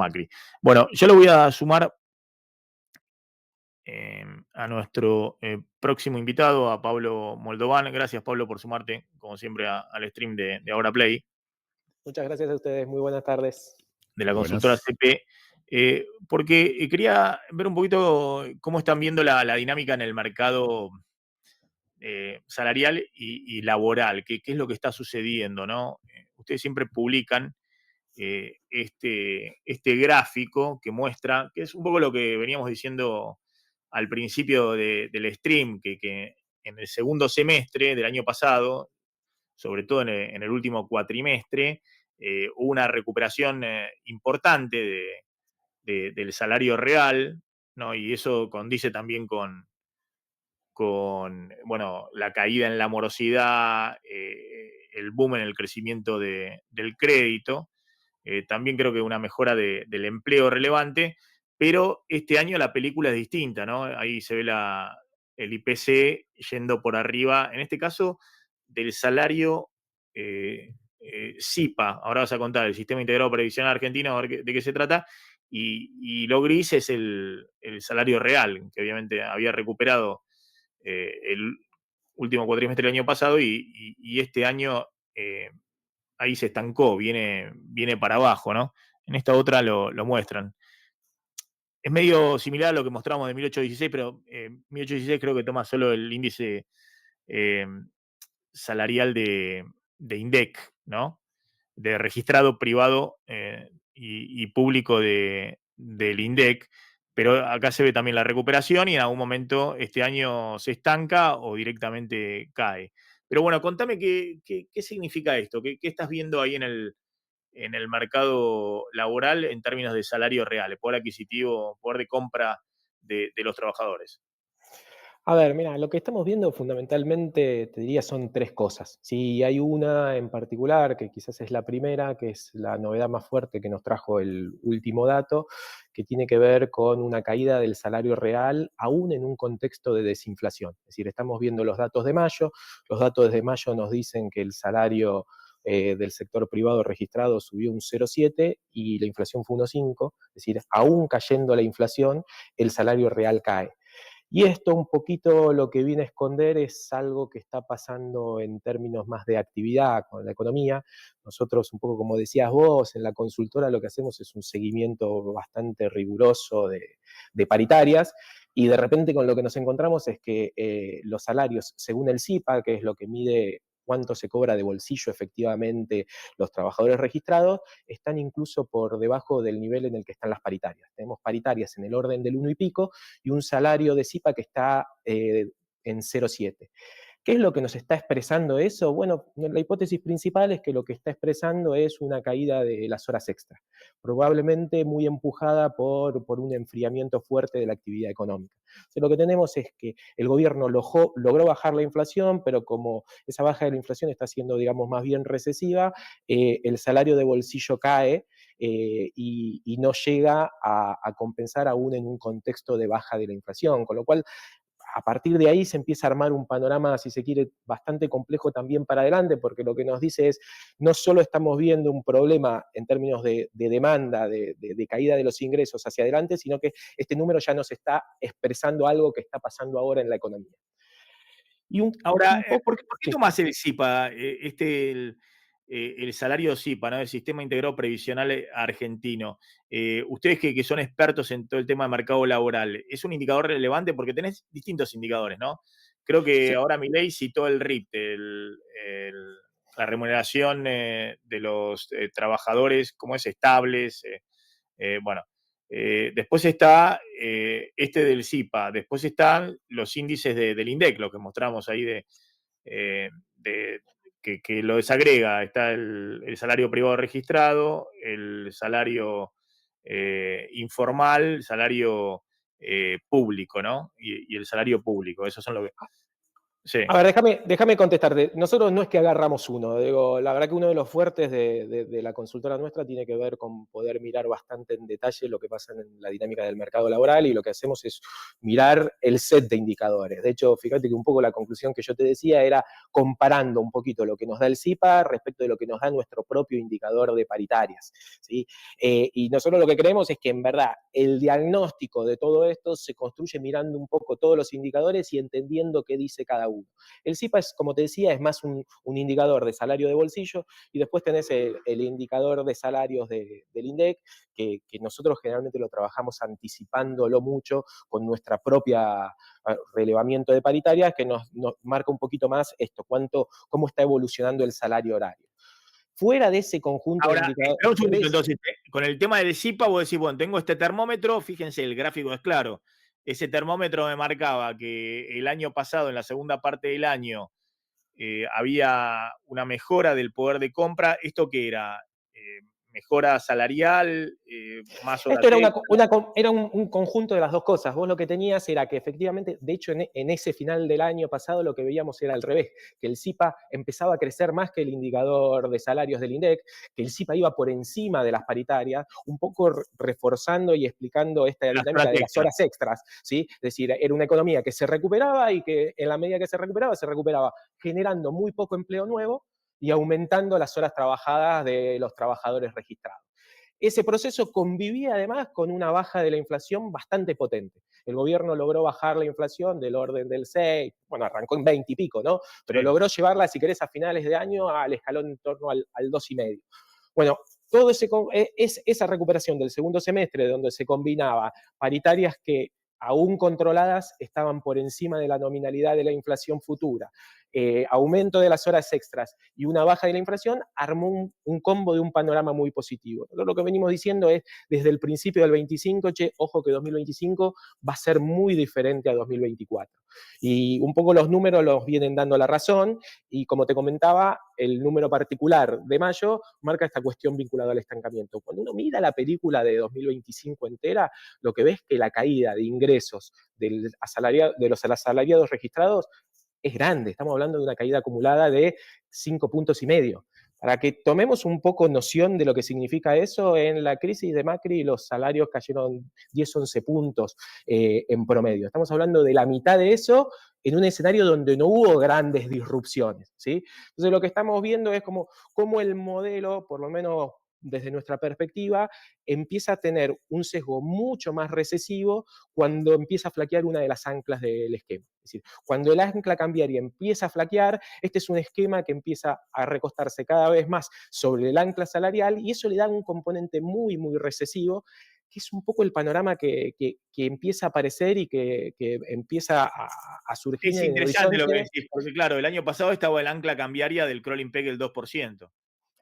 Macri. Bueno, yo lo voy a sumar a nuestro próximo invitado, a Pablo Moldován. Gracias, Pablo, por sumarte, como siempre, al stream de Ahora Play, Muchas gracias a ustedes, muy buenas tardes. de la consultora Buenas. CP, porque quería ver un poquito cómo están viendo la dinámica en el mercado salarial y laboral, qué es lo que está sucediendo, ¿no? Ustedes siempre publican este gráfico que muestra, que es un poco lo que veníamos diciendo al principio del stream, que en el segundo semestre del año pasado, sobre todo en el último cuatrimestre, hubo una recuperación importante del salario real, ¿no? Y eso condice también con bueno, la caída en la morosidad, el boom en el crecimiento del crédito. También creo que una mejora del empleo relevante, pero este año la película es distinta, ¿no? Ahí se ve el IPC yendo por arriba, en este caso, del salario SIPA. Ahora vas a contar el Sistema Integrado Previsional Argentino, a ver de qué se trata. Y lo gris es el salario real, que obviamente había recuperado el último cuatrimestre del año pasado y este año ahí se estancó, viene para abajo, ¿no? En esta otra lo muestran. Es medio similar a lo que mostramos de 1816, pero 1816 creo que toma solo el índice eh, salarial de INDEC, ¿no? De registrado privado y público del INDEC, pero acá se ve también la recuperación y en algún momento este año se estanca o directamente cae. Pero bueno, contame qué significa esto, qué estás viendo ahí en el mercado laboral en términos de salario real, poder adquisitivo, poder de compra de los trabajadores. A ver, mira, lo que estamos viendo fundamentalmente, te diría, son tres cosas. Si hay una en particular, que quizás es la primera, que es la novedad más fuerte que nos trajo el último dato, que tiene que ver con una caída del salario real, aún en un contexto de desinflación. Es decir, estamos viendo los datos de mayo, los datos de mayo nos dicen que el salario del sector privado registrado subió un 0,7 y la inflación fue 1,5, es decir, aún cayendo la inflación, el salario real cae. Y esto un poquito lo que viene a esconder es algo que está pasando en términos más de actividad con la economía. Nosotros, un poco como decías vos, en la consultora lo que hacemos es un seguimiento bastante riguroso de paritarias y de repente con lo que nos encontramos es que los salarios, según el CIPA, que es lo que mide cuánto se cobra de bolsillo efectivamente los trabajadores registrados, están incluso por debajo del nivel en el que están las paritarias. Tenemos paritarias en el orden del 1 y pico y un salario de CIPA que está en 0,7. ¿Qué es lo que nos está expresando eso? Bueno, la hipótesis principal es que lo que está expresando es una caída de las horas extra, probablemente muy empujada por un enfriamiento fuerte de la actividad económica. O sea, lo que tenemos es que el gobierno logró bajar la inflación, pero como esa baja de la inflación está siendo, digamos, más bien recesiva, el salario de bolsillo cae y no llega a compensar aún en un contexto de baja de la inflación, con lo cual a partir de ahí se empieza a armar un panorama, si se quiere, bastante complejo también para adelante, porque lo que nos dice es, no solo estamos viendo un problema en términos de demanda, de caída de los ingresos hacia adelante, sino que este número ya nos está expresando algo que está pasando ahora en la economía. Y Ahora, un poco, ¿por qué sí. tomás el SIPA, el salario SIPA, ¿no? El Sistema Integrado Previsional Argentino? Ustedes que son expertos en todo el tema de mercado laboral, ¿es un indicador relevante? Porque tenés distintos indicadores, ¿no? Creo que Sí. ahora Milei citó el RIP, la remuneración de los trabajadores, como es estables, bueno, después está este del CIPA, después están los índices del INDEC, lo que mostramos ahí eh, de- que lo desagrega. Está el salario privado registrado, el salario informal, el salario público, ¿no? Y el salario público, esos son Sí. A ver, déjame contestarte. Nosotros no es que agarramos uno, digo, la verdad que uno de los fuertes de la consultora nuestra tiene que ver con poder mirar bastante en detalle lo que pasa en la dinámica del mercado laboral, y lo que hacemos es mirar el set de indicadores. De hecho, fíjate que un poco la conclusión que yo te decía era comparando un poquito lo que nos da el CIPA respecto de lo que nos da nuestro propio indicador de paritarias, ¿sí? Y nosotros lo que creemos es que en verdad el diagnóstico de todo esto se construye mirando un poco todos los indicadores y entendiendo qué dice cada uno. El CIPA es, como te decía, es más un indicador de salario de bolsillo, y después tenés el indicador de salarios del INDEC, que nosotros generalmente lo trabajamos anticipándolo mucho con nuestra propia relevamiento de paritarias, que nos marca un poquito más esto, cómo está evolucionando el salario horario. Fuera de ese conjunto de Ahora, espera un segundito, indicadores. entonces, con el tema del CIPA, vos decís, bueno, tengo este termómetro, fíjense, el gráfico es claro. Ese termómetro me marcaba que el año pasado, en la segunda parte del año, había una mejora del poder de compra. ¿Esto qué era? ¿Mejora salarial? ¿Más horas Esto era, extra? era un conjunto de las dos cosas. Vos lo que tenías era que efectivamente, de hecho en ese final del año pasado lo que veíamos era al revés, que el CIPA empezaba a crecer más que el indicador de salarios del INDEC, que el CIPA iba por encima de las paritarias, un poco reforzando y explicando esta Las dinámica horas de las extra. horas extras, ¿sí? Es decir, era una economía que se recuperaba, y que en la medida que se recuperaba generando muy poco empleo nuevo y aumentando las horas trabajadas de los trabajadores registrados. Ese proceso convivía además con una baja de la inflación bastante potente. El gobierno logró bajar la inflación del orden del 6, bueno, arrancó en 20 y pico, ¿no? Pero Sí. logró llevarla, si querés, a finales de año al escalón en torno al 2,5. Bueno, todo esa recuperación del segundo semestre, donde se combinaba paritarias que, aún controladas, estaban por encima de la nominalidad de la inflación futura, aumento de las horas extras y una baja de la inflación, armó un combo de un panorama muy positivo. Nosotros lo que venimos diciendo es, desde el principio del 25, che, ojo que 2025 va a ser muy diferente a 2024. Y un poco los números los vienen dando la razón, y como te comentaba, el número particular de mayo marca esta cuestión vinculada al estancamiento. Cuando uno mira la película de 2025 entera, lo que ves es que la caída de ingresos de los asalariados registrados es grande. Estamos hablando de una caída acumulada de 5,5 puntos. Para que tomemos un poco noción de lo que significa eso, en la crisis de Macri los salarios cayeron 10, 11 puntos en promedio. Estamos hablando de la mitad de eso en un escenario donde no hubo grandes disrupciones, ¿sí? Entonces lo que estamos viendo es cómo el modelo, por lo menos desde nuestra perspectiva, empieza a tener un sesgo mucho más recesivo cuando empieza a flaquear una de las anclas del esquema. Es decir, cuando el ancla cambiaria empieza a flaquear, este es un esquema que empieza a recostarse cada vez más sobre el ancla salarial, y eso le da un componente muy, muy recesivo, que es un poco el panorama que empieza a aparecer y que empieza a surgir Es en el interesante lo que horizonte. decís, porque claro, el año pasado estaba el ancla cambiaria del crawling peg el 2%.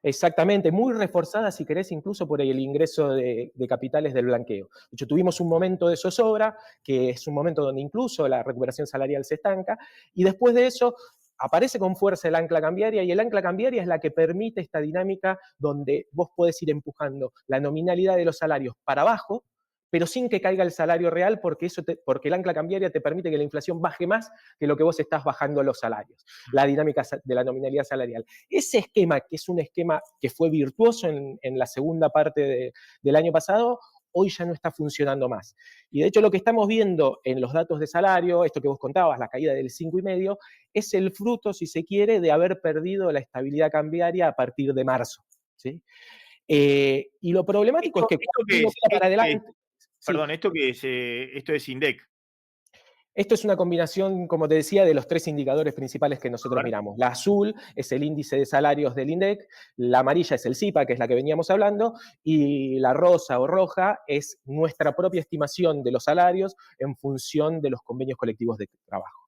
Exactamente, muy reforzada, si querés, incluso por el ingreso de capitales del blanqueo. De hecho, tuvimos un momento de zozobra, que es un momento donde incluso la recuperación salarial se estanca, y después de eso aparece con fuerza el ancla cambiaria, y el ancla cambiaria es la que permite esta dinámica donde vos podés ir empujando la nominalidad de los salarios para abajo, pero sin que caiga el salario real, porque el ancla cambiaria te permite que la inflación baje más que lo que vos estás bajando los salarios, la dinámica de la nominalidad salarial. Ese esquema, que es un esquema que fue virtuoso en la segunda parte del año pasado, hoy ya no está funcionando más. Y de hecho lo que estamos viendo en los datos de salario, esto que vos contabas, la caída del 5,5, es el fruto, si se quiere, de haber perdido la estabilidad cambiaria a partir de marzo, ¿sí? Y lo problemático es que ¿Esto cuando qué uno es? mira para adelante, sí, Perdón, ¿esto qué es? Esto es INDEC. esto es una combinación, como te decía, de los tres indicadores principales que A nosotros ver. miramos. La azul es el índice de salarios del INDEC, la amarilla es el CIPA, que es la que veníamos hablando, y la rosa o roja es nuestra propia estimación de los salarios en función de los convenios colectivos de trabajo.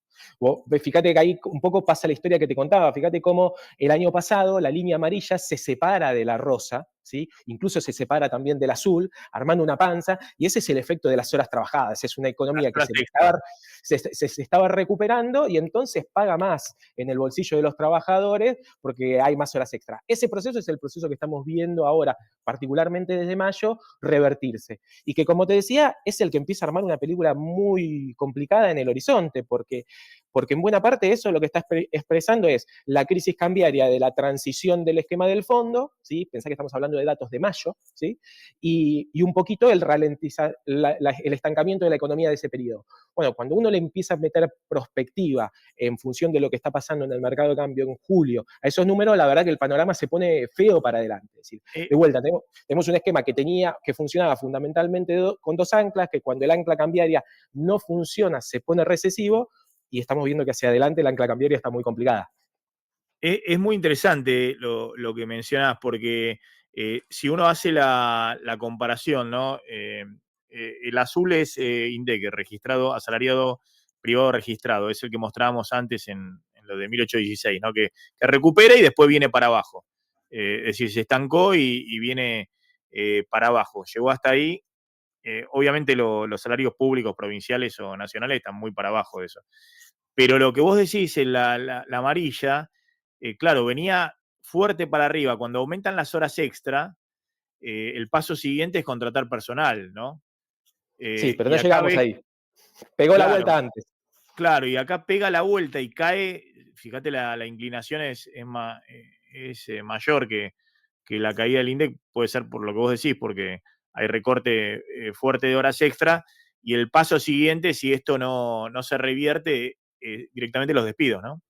Fíjate que ahí un poco pasa la historia que te contaba. Fíjate cómo el año pasado la línea amarilla se separa de la rosa, ¿sí? Incluso se separa también del azul, armando una panza, y ese es el efecto de las horas trabajadas. Es una Las economía que horas extra. se estaba recuperando, y entonces paga más en el bolsillo de los trabajadores porque hay más horas extra. Ese proceso es el proceso que estamos viendo ahora, particularmente desde mayo, revertirse. Y que, como te decía, es el que empieza a armar una película muy complicada en el horizonte, porque porque en buena parte eso lo que está expresando es la crisis cambiaria de la transición del esquema del fondo, ¿sí? Pensá que estamos hablando de datos de mayo, ¿sí? Y un poquito el ralentizar, el estancamiento de la economía de ese periodo. Bueno, cuando uno le empieza a meter perspectiva en función de lo que está pasando en el mercado de cambio en julio, a esos números, la verdad que el panorama se pone feo para adelante. Es decir, Eh, de vuelta, tenemos un esquema que funcionaba fundamentalmente con dos anclas, que cuando el ancla cambiaria no funciona, se pone recesivo, y estamos viendo que hacia adelante la ancla cambiaria está muy complicada. Es muy interesante lo que mencionas, porque si uno hace la comparación, ¿no? El azul es INDEC, registrado, asalariado, privado registrado, es el que mostrábamos antes en lo de 1816, ¿no? Que recupera y después viene para abajo. Es decir, se estancó y viene para abajo. Llegó hasta ahí. Obviamente los salarios públicos, provinciales o nacionales están muy para abajo de eso. Pero lo que vos decís en la amarilla, claro, venía fuerte para arriba. Cuando aumentan las horas extra, el paso siguiente es contratar personal, ¿no? Sí, pero Y no acá llegamos ves, ahí. Pegó la claro, vuelta antes. claro, y acá pega la vuelta y cae, fíjate, la inclinación es mayor que la caída del índice, puede ser por lo que vos decís, porque hay recorte fuerte de horas extra, y el paso siguiente, si esto no se revierte, directamente los despidos, ¿no?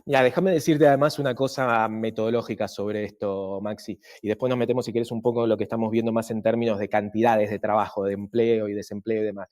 Mira, déjame decirte además una cosa metodológica sobre esto, Maxi, y después nos metemos, si quieres, un poco en lo que estamos viendo más en términos de cantidades de trabajo, de empleo y desempleo y demás.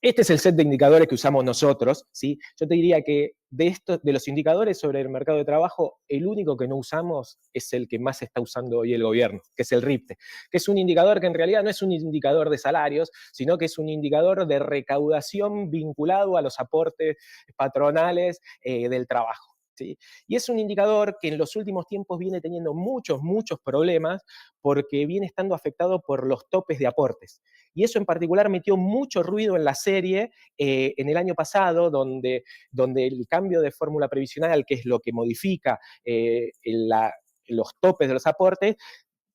Este es el set de indicadores que usamos nosotros, ¿sí? Yo te diría que de los indicadores sobre el mercado de trabajo, el único que no usamos es el que más está usando hoy el gobierno, que es el RIPTE, que es un indicador que en realidad no es un indicador de salarios, sino que es un indicador de recaudación vinculado a los aportes patronales del trabajo. ¿Sí? Y es un indicador que en los últimos tiempos viene teniendo muchos problemas porque viene estando afectado por los topes de aportes. Y eso en particular metió mucho ruido en la serie en el año pasado, donde el cambio de fórmula previsional, que es lo que modifica los topes de los aportes,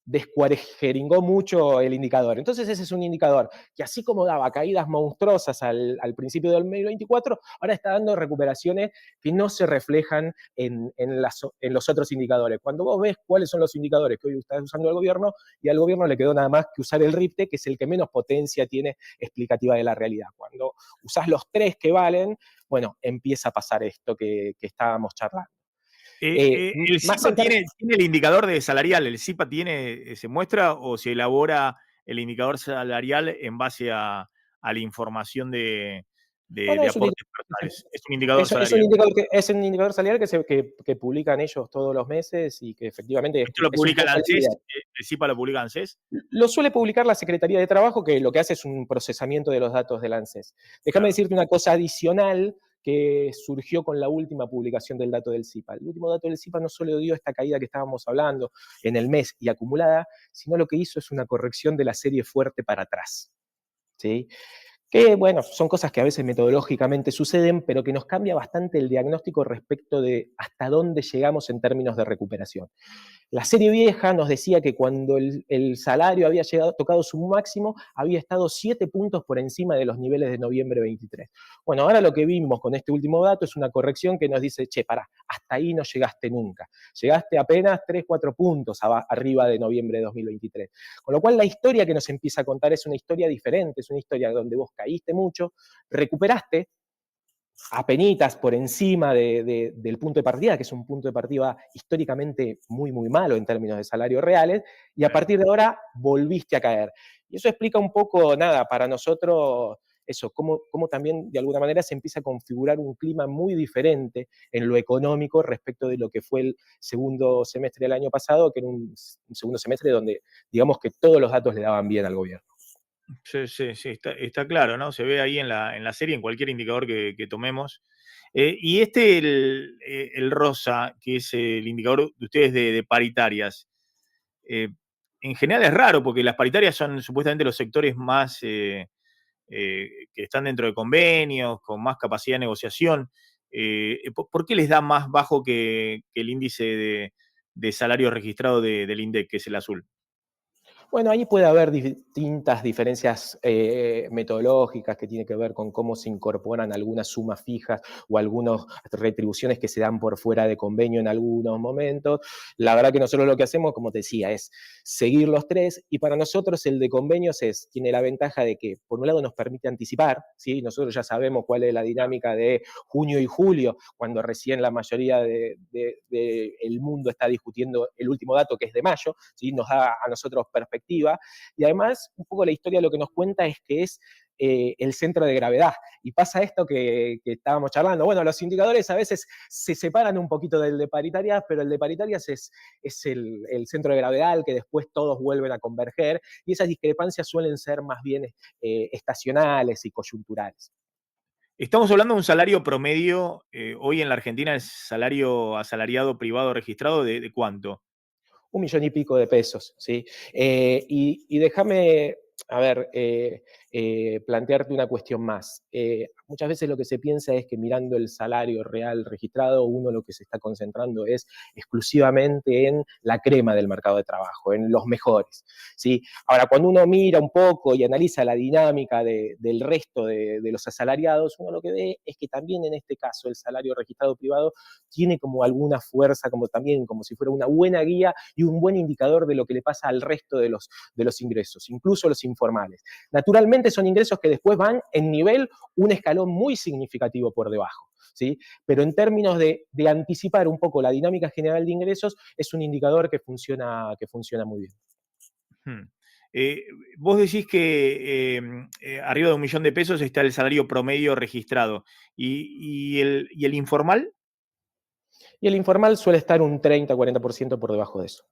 descuarejeringó mucho el indicador. Entonces ese es un indicador que así como daba caídas monstruosas al principio del 2024, ahora está dando recuperaciones que no se reflejan en los otros indicadores. Cuando vos ves cuáles son los indicadores que hoy está usando el gobierno, y al gobierno le quedó nada más que usar el RIPTE, que es el que menos potencia tiene explicativa de la realidad. Cuando usás los tres que valen, bueno, empieza a pasar esto que estábamos charlando. El Más CIPA en tiene el indicador de salarial, ¿el CIPA se muestra o se elabora el indicador salarial en base a la información no, no, de aportes personales? Es un indicador es un salarial. indicador, salarial que publican ellos todos los meses y que efectivamente ¿Esto lo es un publica el poco el ANSES? líder. ¿El CIPA lo publica ANSES? Lo suele publicar la Secretaría de Trabajo, que lo que hace es un procesamiento de los datos del ANSES. Déjame Claro. decirte una cosa adicional que surgió con la última publicación del dato del CIPA. El último dato del CIPA no solo dio esta caída que estábamos hablando en el mes y acumulada, sino lo que hizo es una corrección de la serie fuerte para atrás. ¿Sí? Que, bueno, son cosas que a veces metodológicamente suceden, pero que nos cambia bastante el diagnóstico respecto de hasta dónde llegamos en términos de recuperación. La serie vieja nos decía que cuando el salario había tocado su máximo, había estado 7 puntos por encima de los niveles de noviembre 23. Bueno, ahora lo que vimos con este último dato es una corrección que nos dice, che, pará, hasta ahí no llegaste nunca. Llegaste apenas 3, 4 puntos arriba de noviembre de 2023. Con lo cual la historia que nos empieza a contar es una historia diferente, es una historia donde vos caíste mucho, recuperaste, apenitas por encima del punto de partida, que es un punto de partida históricamente muy malo en términos de salarios reales, y a partir de ahora volviste a caer. Y eso explica un poco, nada, para nosotros, eso, cómo también de alguna manera se empieza a configurar un clima muy diferente en lo económico respecto de lo que fue el segundo semestre del año pasado, que era un segundo semestre donde digamos que todos los datos le daban bien al gobierno. Sí, sí, sí, está claro, ¿no? Se ve ahí en la serie, en cualquier indicador que tomemos. Y el rosa, que es el indicador de ustedes de paritarias, eh, en general es raro porque las paritarias son supuestamente los sectores más que están dentro de convenios, con más capacidad de negociación. ¿Por qué les da más bajo que el índice de salario registrado del INDEC, que es el azul? Bueno, ahí puede haber distintas diferencias metodológicas que tienen que ver con cómo se incorporan algunas sumas fijas o algunas retribuciones que se dan por fuera de convenio en algunos momentos. La verdad que nosotros lo que hacemos, como te decía, es seguir los tres, y para nosotros el de convenios tiene la ventaja de que, por un lado, nos permite anticipar, ¿sí? Nosotros ya sabemos cuál es la dinámica de junio y julio, cuando recién la mayoría del mundo está discutiendo el último dato, que es de mayo, ¿sí? Nos da a nosotros perspectiva, y además un poco la historia lo que nos cuenta es que es el centro de gravedad. Y pasa esto que estábamos charlando. Bueno, los indicadores a veces se separan un poquito del de paritarias, pero el de paritarias es el centro de gravedad al que después todos vuelven a converger, y esas discrepancias suelen ser más bien estacionales y coyunturales. Estamos hablando de un salario promedio, hoy en la Argentina, el salario asalariado privado registrado, ¿de cuánto? 1 millón y pico de pesos, ¿sí? Y déjame, a ver, plantearte una cuestión más. Muchas veces lo que se piensa es que mirando el salario real registrado, uno lo que se está concentrando es exclusivamente en la crema del mercado de trabajo, en los mejores, ¿sí? Ahora, cuando uno mira un poco y analiza la dinámica del resto de los asalariados, uno lo que ve es que también en este caso el salario registrado privado tiene como alguna fuerza, como también como si fuera una buena guía y un buen indicador de lo que le pasa al resto de los ingresos, incluso los informales. Naturalmente son ingresos que después van en nivel un escalón muy significativo por debajo, ¿sí? Pero en términos de anticipar un poco la dinámica general de ingresos, es un indicador que funciona muy bien. Hmm. Eh, Vos decís que arriba de 1 millón de pesos está el salario promedio registrado. ¿Y el informal? Y el informal suele estar un 30-40% por debajo de eso.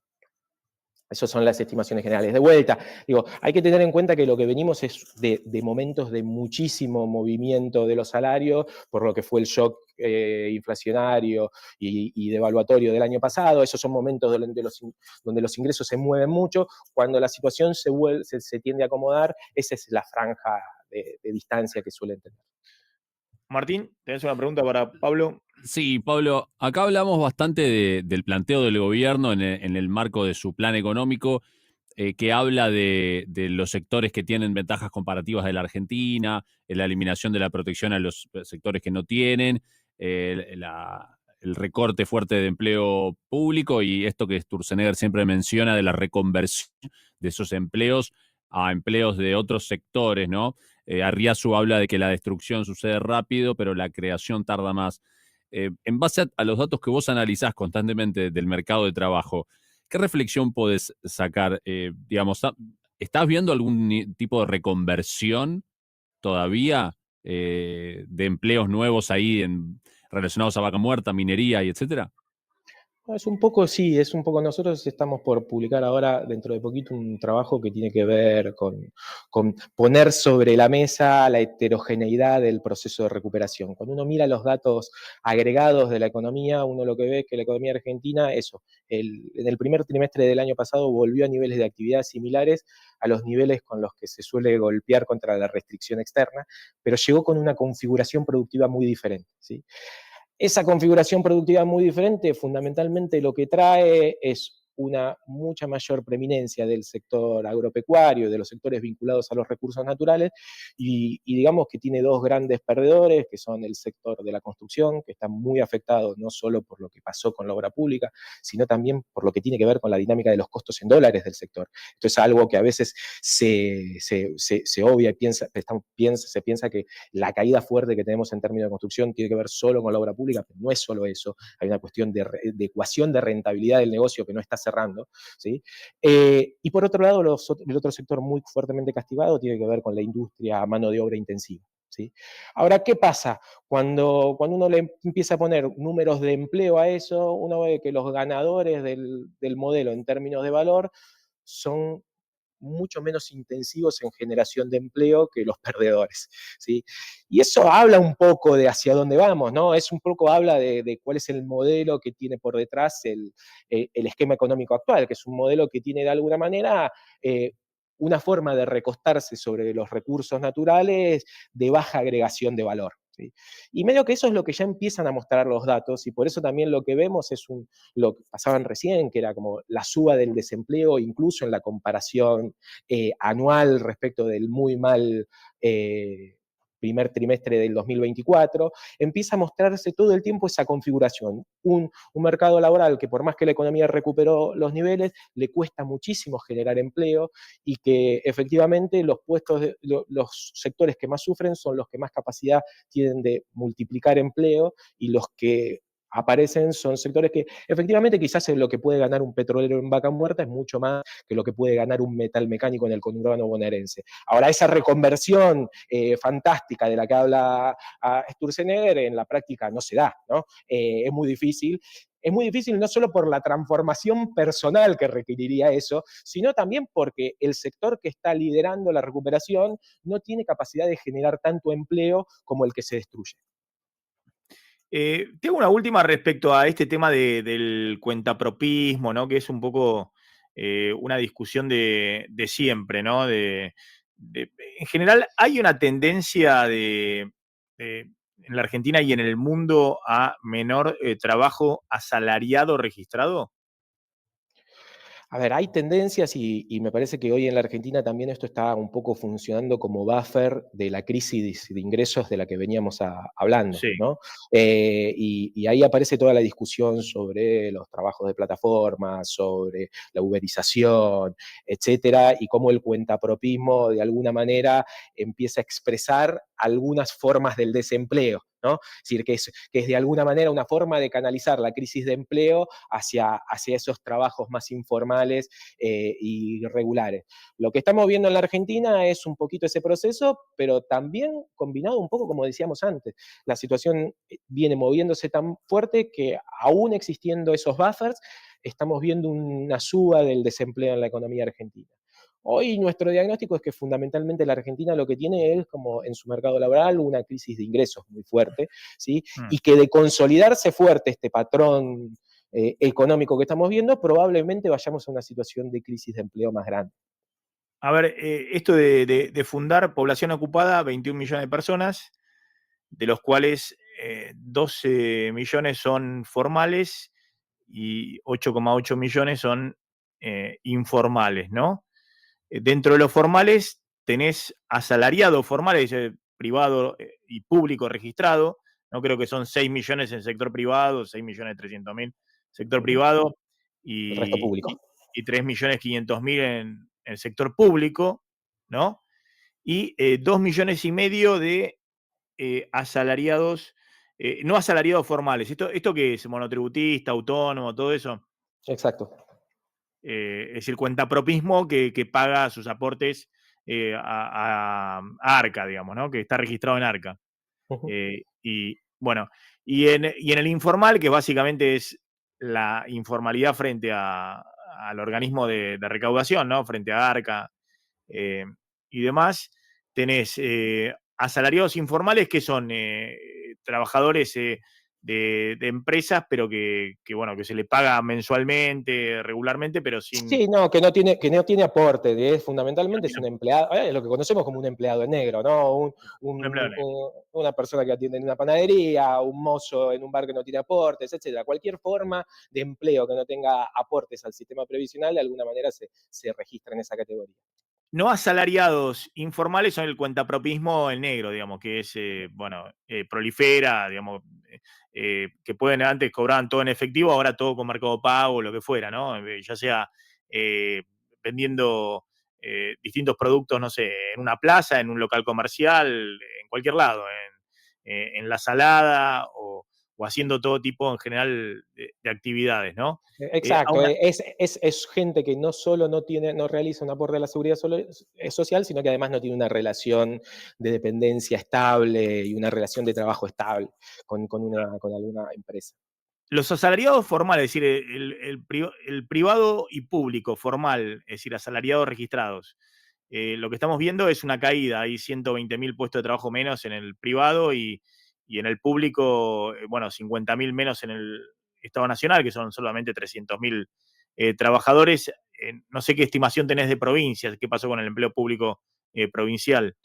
Esas son las estimaciones generales. De vuelta, digo, hay que tener en cuenta que lo que venimos es de momentos de muchísimo movimiento de los salarios, por lo que fue el shock inflacionario y devaluatorio del año pasado. Esos son momentos donde los ingresos se mueven mucho. Cuando la situación se tiende a acomodar, esa es la franja de distancia que suelen tener. Martín, ¿tenés una pregunta para Pablo? Sí, Pablo, acá hablamos bastante del planteo del gobierno en el marco de su plan económico, que habla de los sectores que tienen ventajas comparativas de la Argentina, la eliminación de la protección a los sectores que no tienen, el recorte fuerte de empleo público y esto que Sturzenegger siempre menciona de la reconversión de esos empleos a empleos de otros sectores, ¿no? Arriazu habla de que la destrucción sucede rápido, pero la creación tarda más. En base a los datos que vos analizás constantemente del mercado de trabajo, ¿qué reflexión podés sacar? Digamos, ¿estás viendo algún tipo de reconversión todavía de empleos nuevos ahí relacionados a vaca muerta, minería y etcétera? Es un poco, sí, es un poco. Nosotros estamos por publicar ahora, dentro de poquito, un trabajo que tiene que ver con poner sobre la mesa la heterogeneidad del proceso de recuperación. Cuando uno mira los datos agregados de la economía, uno lo que ve es que la economía argentina, en el primer trimestre del año pasado volvió a niveles de actividad similares a los niveles con los que se suele golpear contra la restricción externa, pero llegó con una configuración productiva muy diferente, ¿sí? Esa configuración productiva muy diferente, fundamentalmente lo que trae es una mucha mayor preeminencia del sector agropecuario, de los sectores vinculados a los recursos naturales, y digamos que tiene dos grandes perdedores, que son el sector de la construcción, que está muy afectado no solo por lo que pasó con la obra pública, sino también por lo que tiene que ver con la dinámica de los costos en dólares del sector. Esto es algo que a veces se obvia y se piensa que la caída fuerte que tenemos en términos de construcción tiene que ver solo con la obra pública, pero no es solo eso. Hay una cuestión de ecuación de rentabilidad del negocio que no está cerrando, ¿sí? Y por otro lado, el otro sector muy fuertemente castigado tiene que ver con la industria a mano de obra intensiva, ¿sí? Ahora, ¿qué pasa? Cuando uno le empieza a poner números de empleo a eso, uno ve que los ganadores del modelo en términos de valor son mucho menos intensivos en generación de empleo que los perdedores, ¿sí? Y eso habla un poco de hacia dónde vamos, ¿no? Es un poco habla de cuál es el modelo que tiene por detrás el esquema económico actual, que es un modelo que tiene de alguna manera una forma de recostarse sobre los recursos naturales de baja agregación de valor, ¿sí? Y medio que eso es lo que ya empiezan a mostrar los datos, y por eso también lo que vemos es lo que pasaban recién, que era como la suba del desempleo, incluso en la comparación anual respecto del muy mal primer trimestre del 2024, empieza a mostrarse todo el tiempo esa configuración. Un mercado laboral que por más que la economía recuperó los niveles, le cuesta muchísimo generar empleo, y que efectivamente los sectores que más sufren son los que más capacidad tienen de multiplicar empleo, y los que aparecen son sectores que efectivamente quizás lo que puede ganar un petrolero en Vaca Muerta es mucho más que lo que puede ganar un metal mecánico en el conurbano bonaerense. Ahora, esa reconversión fantástica de la que habla Sturzenegger en la práctica no se da, ¿no? Es muy difícil. Es muy difícil no solo por la transformación personal que requeriría eso, sino también porque el sector que está liderando la recuperación no tiene capacidad de generar tanto empleo como el que se destruye. Tengo una última respecto a este tema del cuentapropismo, ¿no? Que es un poco una discusión de siempre, ¿no? En general, hay una tendencia en la Argentina y en el mundo a menor trabajo asalariado registrado. A ver, hay tendencias, y me parece que hoy en la Argentina también esto está un poco funcionando como buffer de la crisis de ingresos de la que veníamos hablando, Sí. ¿no? Y ahí aparece toda la discusión sobre los trabajos de plataforma, sobre la uberización, etcétera, y cómo el cuentapropismo de alguna manera empieza a expresar algunas formas del desempleo, ¿no? Es decir, que es de alguna manera una forma de canalizar la crisis de empleo hacia esos trabajos más informales y regulares. Lo que estamos viendo en la Argentina es un poquito ese proceso, pero también combinado un poco, como decíamos antes, la situación viene moviéndose tan fuerte que aún existiendo esos buffers, estamos viendo una suba del desempleo en la economía argentina. Hoy nuestro diagnóstico es que fundamentalmente la Argentina lo que tiene es, como en su mercado laboral, una crisis de ingresos muy fuerte, ¿sí? Mm. Y que de consolidarse fuerte este patrón económico que estamos viendo, probablemente vayamos a una situación de crisis de empleo más grande. A ver, esto de fundar población ocupada, 21 millones de personas, de los cuales 12 millones son formales y 8,8 millones son informales, ¿no? Dentro de los formales tenés asalariados formales, privado y público registrado, no creo que son 6 millones en sector privado, 6.300.000 sector privado El resto y, público. y 3.500.000 en el sector público, ¿no? Y 2,5 millones de asalariados, no asalariados formales. ¿Esto qué es? Monotributista, autónomo, todo eso. Exacto. Es decir, cuentapropismo que paga sus aportes a Arca, digamos, ¿no? Que está registrado en Arca. Ujú. Y bueno, y en el informal, que básicamente es la informalidad frente al organismo de recaudación, ¿no? Frente a Arca eh, y demás, tenés asalariados informales que son trabajadores de empresas, pero bueno, que se le paga mensualmente, regularmente, pero sin... Sí, no, que no tiene aporte, fundamentalmente es un empleado, es lo que conocemos como un empleado en negro, ¿no? Un empleado negro. Una persona que atiende en una panadería, un mozo en un bar que no tiene aportes, etcétera. Cualquier forma de empleo que no tenga aportes al sistema previsional, de alguna manera se registra en esa categoría. No asalariados informales son el cuentapropismo en negro, digamos, que es, bueno, prolifera, digamos, que pueden antes cobraban todo en efectivo, ahora todo con Mercado Pago, lo que fuera, ¿no? Ya sea eh, vendiendo distintos productos, no sé, en una plaza, en un local comercial, en cualquier lado, en la salada o haciendo todo tipo en general de actividades, ¿no? Exacto, Ahora, es gente que no solo no realiza un aporte a la seguridad social, sino que además no tiene una relación de dependencia estable y una relación de trabajo estable con alguna empresa. los asalariados formales, es decir, el privado y público formal, es decir, asalariados registrados, lo que estamos viendo es una caída. Hay 120.000 puestos de trabajo menos en el privado y en el público, bueno, 50.000 menos en el Estado Nacional, que son solamente 300.000 trabajadores. No sé qué estimación tenés de provincias, qué pasó con el empleo público provincial.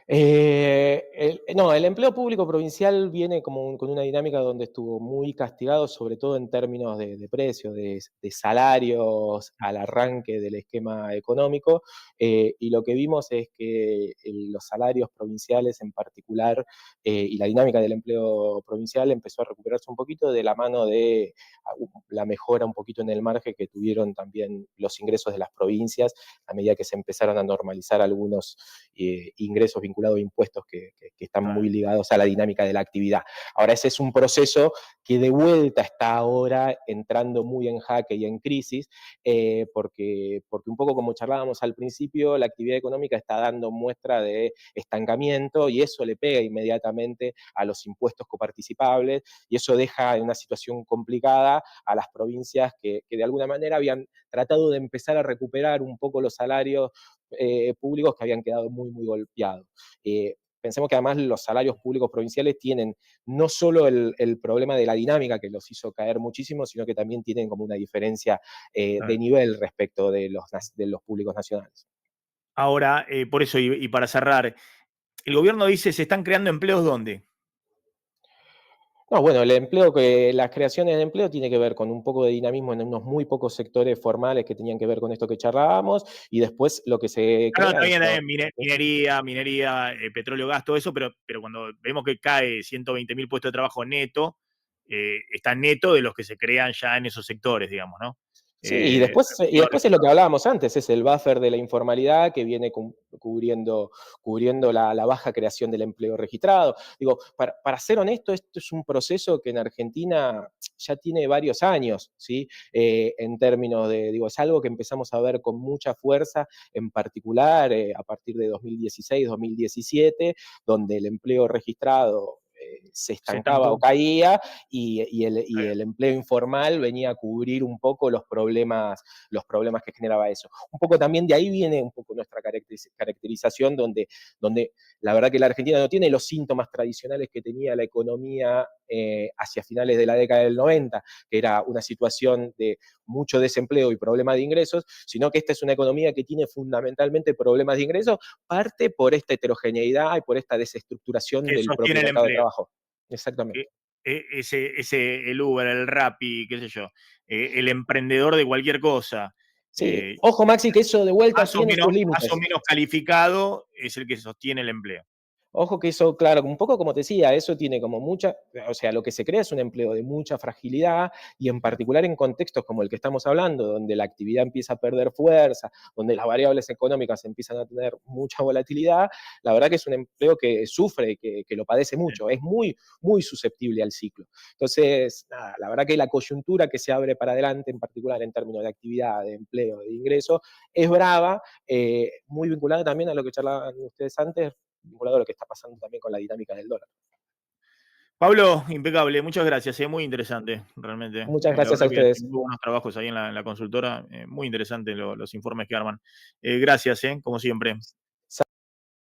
No, el empleo público provincial viene como con una dinámica donde estuvo muy castigado, sobre todo en términos de precios, de salarios al arranque del esquema económico, y lo que vimos es que los salarios provinciales en particular y la dinámica del empleo provincial empezó a recuperarse un poquito de la mano de la mejora un poquito en el margen que tuvieron también los ingresos de las provincias a medida que se empezaron a normalizar algunos ingresos vinculados a impuestos que están muy ligados a la dinámica de la actividad. Ahora, ese es un proceso que de vuelta está ahora entrando muy en jaque y en crisis, porque un poco como charlábamos al principio, la actividad económica está dando muestra de estancamiento y eso le pega inmediatamente a los impuestos coparticipables y eso deja en una situación complicada a las provincias que de alguna manera habían tratado de empezar a recuperar un poco los salarios públicos que habían quedado muy, muy golpeados. Pensemos que además los salarios públicos provinciales tienen no solo el problema de la dinámica que los hizo caer muchísimo, sino que también tienen como una diferencia de nivel respecto de los públicos nacionales. Ahora, por eso, y para cerrar, el gobierno dice, ¿se están creando empleos dónde? No, bueno, las creaciones de empleo tiene que ver con un poco de dinamismo en unos muy pocos sectores formales que tenían que ver con esto que charlábamos, y después lo que se No, crea está eso. bien, minería, petróleo, gas, todo eso, pero cuando vemos que cae 120.000 puestos de trabajo neto, está neto de los que se crean ya en esos sectores, digamos, ¿no? Sí, y después es lo que hablábamos antes, es el buffer de la informalidad que viene cubriendo la baja creación del empleo registrado. Digo, para ser honesto, esto es un proceso que en Argentina ya tiene varios años, ¿sí? En términos digo, es algo que empezamos a ver con mucha fuerza, en particular a partir de 2016, 2017, donde el empleo registrado se Se estancaba o estancó. caía y el empleo informal venía a cubrir un poco los problemas que generaba eso. Un poco también de ahí viene un poco nuestra caracterización donde la verdad que la Argentina no tiene los síntomas tradicionales que tenía la economía hacia finales de la década del 90, que era una situación de mucho desempleo y problema de ingresos, sino que esta es una economía que tiene fundamentalmente problemas de ingresos, parte por esta heterogeneidad y por esta desestructuración Que del sostiene propio el mercado de empleo. trabajo. Exactamente. El Uber, el Rappi, qué sé yo, el emprendedor de cualquier cosa, Sí, eh, ojo Maxi, que eso de vuelta tiene sus más o límites. menos calificado, es el que sostiene el empleo. Ojo que eso, claro, un poco como te decía, eso tiene como mucha, o sea, lo que se crea es un empleo de mucha fragilidad y en particular en contextos como el que estamos hablando, donde la actividad empieza a perder fuerza, donde las variables económicas empiezan a tener mucha volatilidad, la verdad que es un empleo que sufre, que lo padece mucho, es muy, muy susceptible al ciclo. Entonces, nada, la verdad que la coyuntura que se abre para adelante, en particular en términos de actividad, de empleo, de ingreso, es brava, muy vinculada también a lo que charlaban ustedes antes, vinculado a lo que está pasando también con la dinámica del dólar. Pablo, impecable, muchas gracias, muy interesante, realmente. Muchas La gracias a verdad que ustedes. muy buenos trabajos ahí en la consultora, muy interesantes los informes que arman. Gracias, como siempre.